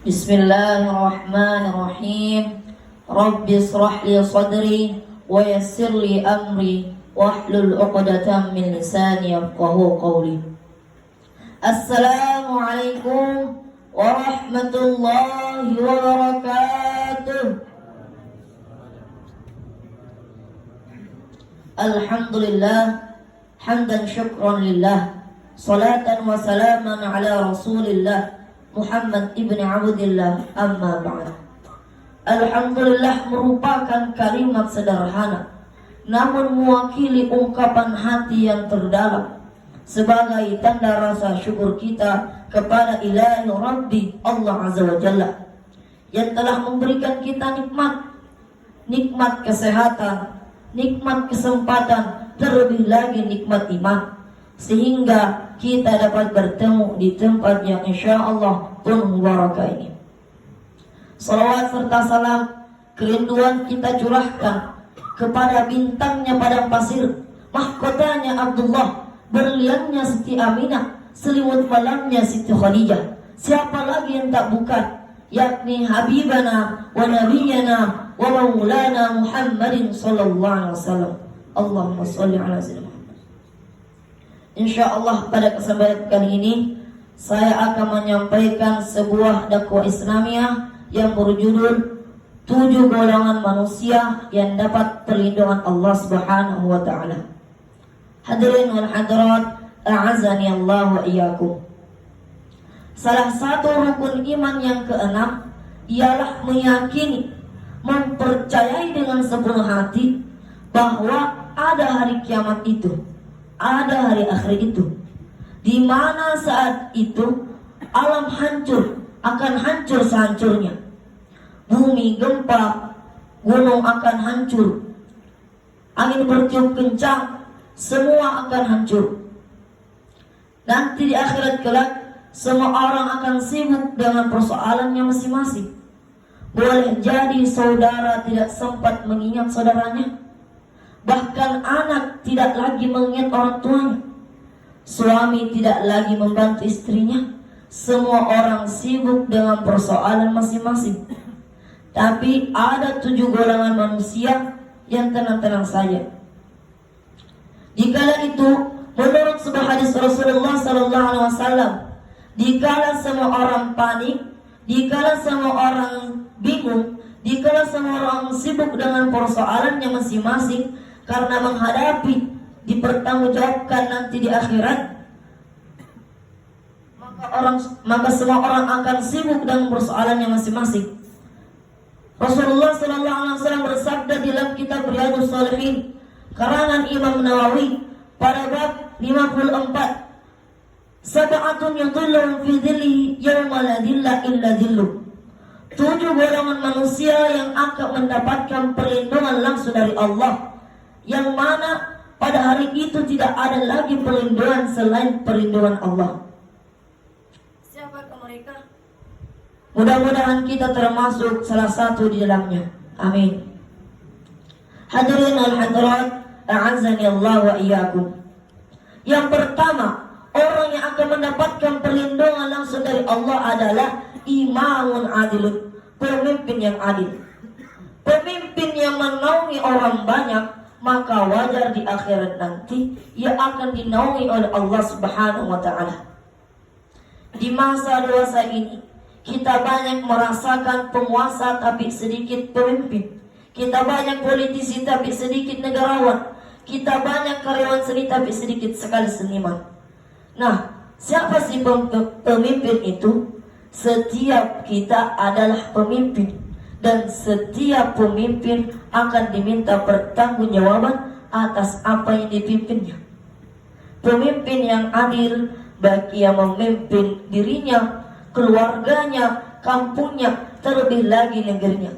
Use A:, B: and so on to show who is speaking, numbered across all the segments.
A: Bismillahirrahmanirrahim. Rabbi israh li sadri wa yassir li amri wahlul 'uqdatam min lisani yafqahu qawli. Assalamualaikum warahmatullahi wabarakatuh. Alhamdulillah hamdan syukran lillah, salatan wa salaman ala rasulillah Muhammad ibn Abdillah, amma ba'd. Alhamdulillah merupakan kalimat sederhana namun mewakili ungkapan hati yang terdalam sebagai tanda rasa syukur kita kepada Ilahi Rabbi Allah Azza wa Jalla yang telah memberikan kita nikmat kesehatan, nikmat kesempatan, terlebih lagi nikmat iman, sehingga kita dapat bertemu di tempat yang insyaallah penuh barakah ini. Salawat serta salam kerinduan kita curahkan kepada bintangnya padang pasir, mahkotanya Abdullah, berliannya Siti Aminah, selimut malamnya Siti Khadijah. Siapa lagi yang tak bukan, yakni Habibana wa Nabiyana wa Maulana Muhammadin sallallahu alaihi wasallam. Allahumma sholli ala sayyidina Muhammad. Insyaallah pada kesempatan kali ini saya akan menyampaikan sebuah dakwah Islamiyah yang berjudul 7 golongan manusia yang dapat perlindungan Allah Subhanahu wa taala. Hadirin wal hadirat, a'azani Allah wa iyyakum. Salah satu rukun iman yang keenam ialah meyakini, mempercayai dengan sepenuh hati bahwa ada hari kiamat itu, ada hari akhir itu, di mana saat itu alam hancur, akan hancur sehancurnya. Bumi gempa, gunung akan hancur, angin bertiup kencang, semua akan hancur. Nanti di akhirat kelak semua orang akan sibuk dengan persoalannya masing-masing. Boleh jadi saudara tidak sempat mengingat saudaranya, bahkan anak tidak lagi mengingat orang tuanya, suami tidak lagi membantu istrinya. Semua orang sibuk dengan persoalan masing-masing. Tapi ada 7 golongan manusia yang tenang-tenang saja. Dikala itu, menurut sebuah hadis Rasulullah sallallahu alaihi wasallam, dikala semua orang panik, dikala semua orang bingung, dikala semua orang sibuk dengan persoalannya masing-masing karena menghadapi dipertanggungjawabkan nanti di akhirat, maka semua orang akan sibuk dengan persoalannya masing-masing. Rasulullah sallallahu alaihi wasallam bersabda dalam kitab Riyadhus Shalihin karangan Imam Nawawi pada bab 54, sab'atun yudhilluhum fi dhillihi yawma la dhilla illa dhilluh. 7 golongan manusia yang akan mendapatkan perlindungan langsung dari Allah, yang mana pada hari itu tidak ada lagi perlindungan selain perlindungan Allah. Siapakah mereka? Mudah-mudahan kita termasuk salah satu di dalamnya. Amin. Hadirin wal hadirat, a'azzani Allah wa iyyakum. Yang pertama, orang yang akan mendapatkan perlindungan langsung dari Allah adalah imamun adilun, pemimpin yang adil. Pemimpin yang menaungi orang banyak, maka wajar di akhirat nanti ia akan dinaungi oleh Allah Subhanahu wa taala. Di masa dewasa ini kita banyak merasakan penguasa tapi sedikit pemimpin. Kita banyak politisi tapi sedikit negarawan. Kita banyak karyawan seni tapi sedikit sekali seniman. Nah, siapa sih pemimpin itu? Setiap kita adalah pemimpin, dan setiap pemimpin akan diminta pertanggungjawaban atas apa yang dipimpinnya. Pemimpin yang adil bagi yang memimpin dirinya, keluarganya, kampungnya, terlebih lagi negerinya,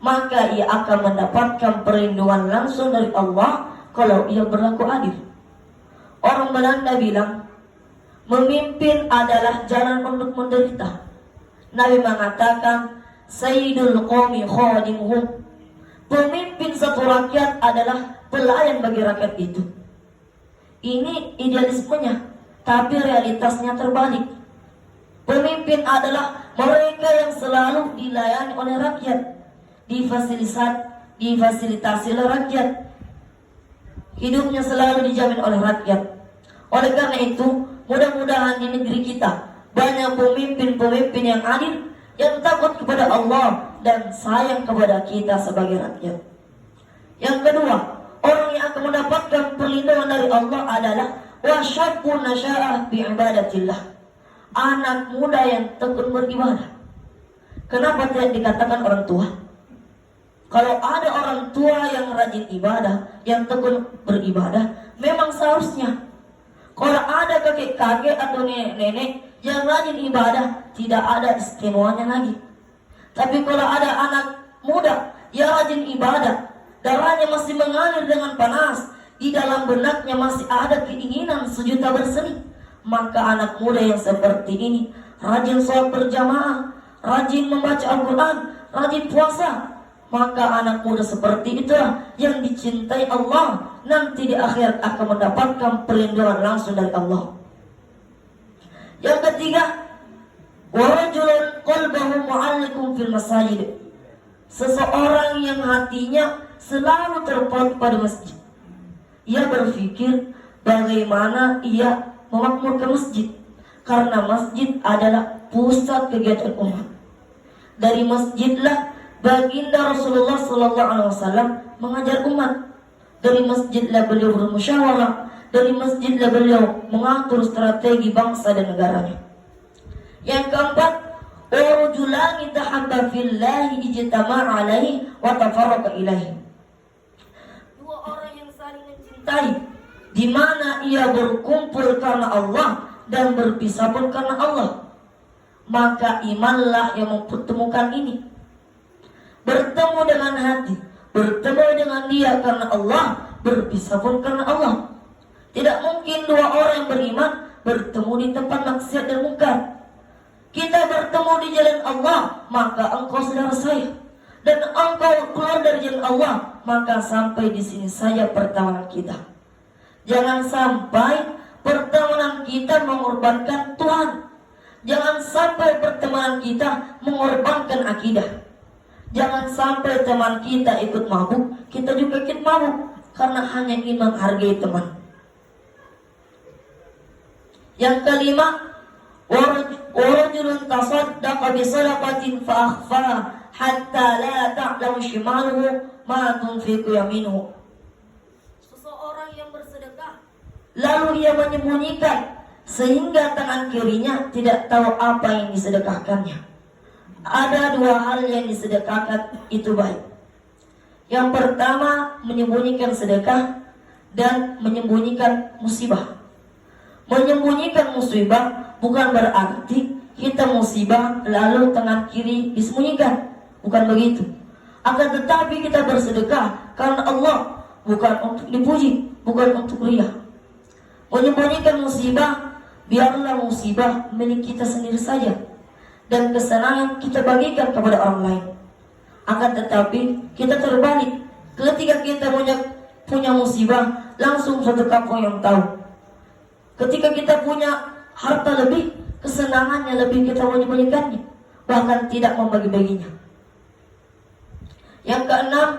A: maka ia akan mendapatkan perlindungan langsung dari Allah kalau ia berlaku adil. Orang Belanda bilang, memimpin adalah jalan untuk menderita. Nabi mengatakan, Sayyidul Qawmi khadimuhum. Pemimpin satu rakyat adalah pelayan bagi rakyat itu. Ini idealismenya. Tapi realitasnya terbalik. Pemimpin adalah mereka yang selalu dilayani oleh rakyat, difasilitasi oleh rakyat, hidupnya selalu dijamin oleh rakyat. Oleh karena itu, mudah-mudahan di negeri kita banyak pemimpin-pemimpin yang adil, yang takut kepada Allah dan sayang kepada kita sebagai rakyat. Yang kedua, orang yang akan mendapatkan perlindungan dari Allah adalah wasyabun nasya'ah bi'ibadatillah, anak muda yang tekun beribadah. Kenapa tidak dikatakan orang tua? Kalau ada orang tua yang rajin ibadah, yang tekun beribadah, memang seharusnya. Kalau ada kakek-kakek atau nenek-nenek yang rajin ibadah, tidak ada istimewanya lagi. Tapi kalau ada anak muda yang rajin ibadah, darahnya masih mengalir dengan panas, di dalam benaknya masih ada keinginan sejuta berseni, maka anak muda yang seperti ini rajin sholat berjamaah, rajin membaca Al-Quran, rajin puasa, maka anak muda seperti itulah yang dicintai Allah, nanti di akhirat akan mendapatkan perlindungan langsung dari Allah. Yang ketiga, warajulun qalbahu mu'alliqun fil masajid, seseorang yang hatinya selalu terpaut pada masjid. Ia berpikir bagaimana ia memakmurkan masjid, karena masjid adalah pusat kegiatan umat. Dari masjidlah baginda Rasulullah SAW mengajar umat. Dari masjidlah beliau bermusyawarah. Dari masjidlah beliau mengatur strategi bangsa dan negaranya. Yang keempat, warajulani tahabba fillahi ijtama'a alaihi wa tafarraqa ilaihi, dua orang yang saling mencintai, di mana ia berkumpul karena Allah dan berpisah pun karena Allah. Maka imanlah yang mempertemukan ini. Bertemu dengan hati, bertemu dengan dia karena Allah, berpisah pun karena Allah. Tidak mungkin dua orang yang beriman bertemu di tempat maksiat dan mungkar. Kita bertemu di jalan Allah, maka engkau saudara saya, dan engkau keluar dari jalan Allah, maka sampai di sini saja pertemanan kita. Jangan sampai pertemanan kita mengorbankan Tuhan. Jangan sampai pertemanan kita mengorbankan akidah. Jangan sampai teman kita ikut mabuk, kita juga ikut mabuk, karena hanya ingin menghargai teman. Yang kelima, warajulun tasaddaqa bi sadaqatin fa akhfaha hatta la ta'lamu shimaluhu ma tunfiqu yaminuhu. Seseorang yang bersedekah lalu ia menyembunyikan sehingga tangan kirinya tidak tahu apa yang disedekahkannya. Ada dua hal yang disedekahkan itu baik. Yang pertama, menyembunyikan sedekah dan menyembunyikan musibah. Menyembunyikan musibah bukan berarti kita musibah lalu tangan kiri disembunyikan, bukan begitu. Akan tetapi kita bersedekah karena Allah, bukan untuk dipuji, bukan untuk riya. Menyembunyikan musibah, biarlah musibah milik kita sendiri saja, dan kesenangan kita bagikan kepada orang lain. Akan tetapi kita terbalik, ketika kita punya musibah, langsung satu kampung yang tahu. Ketika kita punya harta lebih, kesenangannya lebih, kita menyembunyikannya, bahkan tidak membagi-baginya. Yang keenam,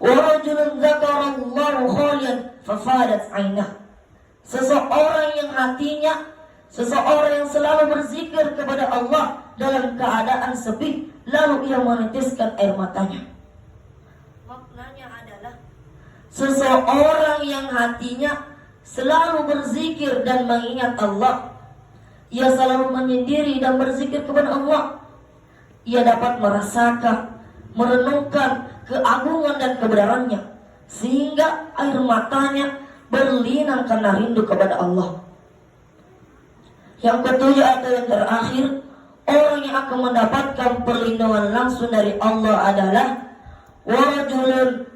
A: warajulun dzakarallahu khalian fafadat 'ainah, seseorang yang hatinya, seseorang yang selalu berzikir kepada Allah dalam keadaan sepi, lalu ia meneteskan air matanya. Maknanya adalah seseorang yang hatinya selalu berzikir dan mengingat Allah, ia selalu menyendiri dan berzikir kepada Allah, ia dapat merasakan, merenungkan keagungan dan kebenarannya, sehingga air matanya berlinang karena rindu kepada Allah. Yang ketujuh atau yang terakhir, orang yang akan mendapatkan perlindungan langsung dari Allah adalah warajulun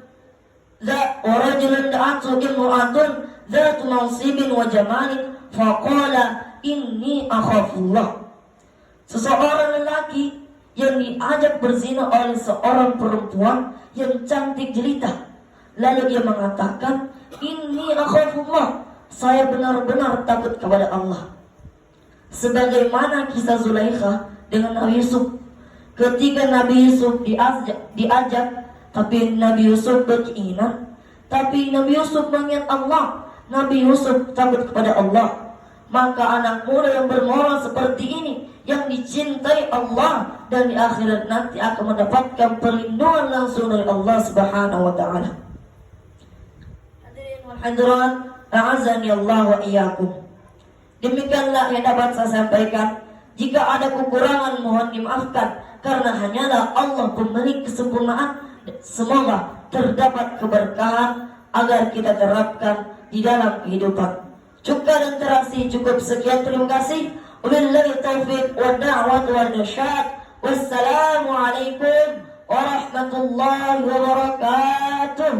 A: da'atu imra'atun dzatu mansibin wa jamalin faqala inni akhafullah. Seseorang lelaki yang diajak berzina oleh seorang perempuan yang cantik jelita, lalu ia mengatakan inni akhafullah, saya benar-benar takut kepada Allah. Sebagaimana kisah Zulaikha dengan Nabi Yusuf. Ketika Nabi Yusuf diajak, tapi Nabi Yusuf berkeinginan. Tapi Nabi Yusuf mengingat Allah. Nabi Yusuf takut kepada Allah. Maka anak muda yang bermoral seperti ini, yang dicintai Allah, dan di akhirat nanti akan mendapatkan perlindungan langsung dari Allah Subhanahu wa ta'ala. Hadirin wal hadirat, a'azani Allah wa iyyakum. Demikianlah yang dapat saya sampaikan. Jika ada kekurangan mohon dimaafkan, karena hanyalah Allah pemilik kesempurnaan. Semoga terdapat keberkahan agar kita terapkan di dalam kehidupan. Cukup dan terasi cukup sekian, terima kasih. Wabillahi taufiq wa da'wat wal irsyad. Wassalamualaikum warahmatullahi wabarakatuh.